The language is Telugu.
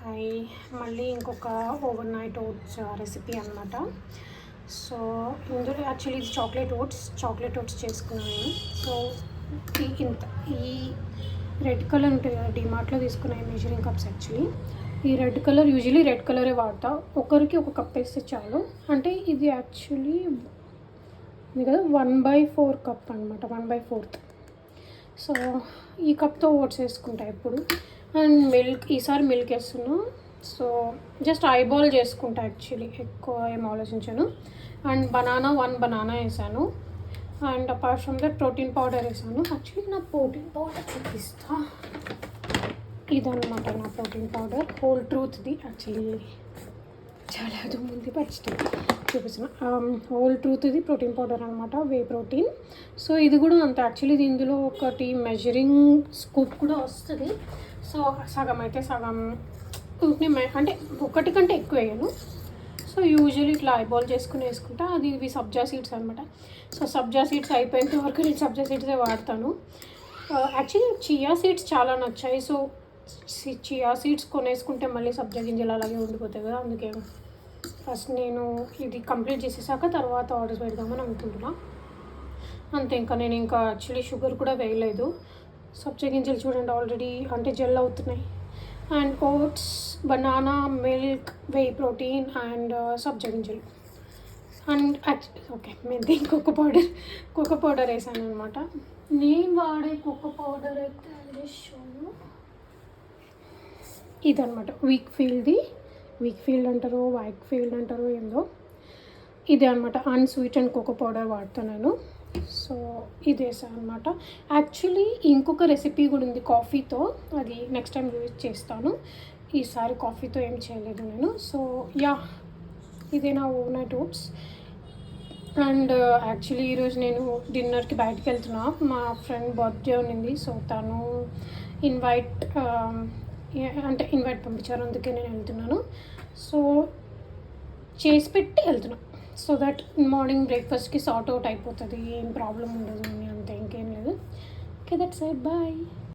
హాయ్, మళ్ళీ ఇంకొక ఓవర్ నైట్ ఓట్స్ రెసిపీ అనమాట. సో ఇందులో యాక్చువల్లీ ఇది చాక్లెట్ ఓట్స్ చేసుకున్నాను నేను. సో ఈ రెడ్ కలర్ ఉంటుంది కదా, డిమార్ట్లో తీసుకున్నాయి మెజరింగ్ కప్స్. యాక్చువల్లీ ఈ రెడ్ కలర్ యూజువలీ రెడ్ కలరే వాడతా. ఒకరికి ఒక కప్ వేస్తే చాలు. అంటే ఇది యాక్చువల్లీ ఇది కదా 1/4 కప్ అనమాట, 1/4. సో ఈ కప్తో ఓట్స్ వేసుకుంటా ఎప్పుడు. అండ్ మిల్క్, ఈసారి మిల్క్ వేస్తున్నా. సో జస్ట్ ఐబాల్ చేసుకుంటా యాక్చువల్లీ, ఎక్కువ ఏం ఆలోచించాను. అండ్ వన్ బనానా వేసాను. And apart from that protein powder వేసాను. యాక్చువల్లీ నా ప్రోటీన్ పౌడర్ చూపిస్తా. ఇదనమాట నా ప్రోటీన్ పౌడర్, హోల్ ట్రూత్ది. యాక్చువల్లీ చాలా ముందు చూపిస్తున్నా. హోల్ ట్రూత్ ఇది ప్రోటీన్ పౌడర్ అనమాట, వే ప్రోటీన్. సో ఇది కూడా అంత యాక్చువల్లీ ఇందులో ఒకటి మెజరింగ్ స్కూప్ కూడా వస్తుంది. సో సగం అయితే సగం అంటే ఒకటి కంటే ఎక్కువ వేయను. సో యూజువల్లీ ఇట్లా ఐబాల్ చేసుకుని వేసుకుంటా. అది ఇవి సబ్జా సీడ్స్ అనమాట. సో సబ్జా సీడ్స్ అయిపోయేంత వరకు నేను సబ్జా సీడ్సే వాడతాను. యాక్చువల్లీ చియా సీడ్స్ చాలా నచ్చాయి. సో చియా సీడ్స్ కొనేసుకుంటే మళ్ళీ సబ్జా గింజలు అలాగే ఉండిపోతాయి కదా, అందుకే ఫస్ట్ నేను ఇది కంప్లీట్ చేసేసాక తర్వాత ఆర్డర్స్ పెడదామని అనుకుంటున్నా. అంతే. నేను యాక్చువల్లీ షుగర్ కూడా వేయలేదు. సబ్జా గింజలు చూడండి ఆల్రెడీ అంటే జెల్ అవుతున్నాయి. And oats, banana, milk, whey protein and సబ్జా గింజలు. అండ్ ఓకే, మేము కోకో పౌడర్ వేసాను అనమాట. నేను వాడే కోకో పౌడర్ అయితే ఇదనమాట, వీక్ ఫీల్డ్ అంటారు, వైట్ ఫీల్డ్ అంటారు ఏందో. ఇదే అనమాట, అన్స్వీటెండ్ కోకో పౌడర్ వాడుతున్నాను. సో ఇది వేసాను అనమాట. యాక్చువల్లీ ఇంకొక రెసిపీ కూడా ఉంది కాఫీతో, అది నెక్స్ట్ టైం యూజ్ చేస్తాను. ఈసారి కాఫీతో ఏం చేయలేదు నేను. సో యా, ఇదే నా overnight oats. And actually ఈరోజు నేను డిన్నర్కి బయటకు వెళ్తున్నా. మా ఫ్రెండ్ బర్త్డే ఉన్నింది. సో తను ఇన్వైట్ పంపించారు, అందుకే నేను వెళ్తున్నాను. సో చేసి పెట్టి వెళ్తున్నా, సో దట్ మార్నింగ్ బ్రేక్ఫాస్ట్కి సార్ట్ అవుట్ అయిపోతుంది, ఏం ప్రాబ్లం ఉండదు అని. అంతే, ఇంకేం లేదు. Okay, that's it, bye.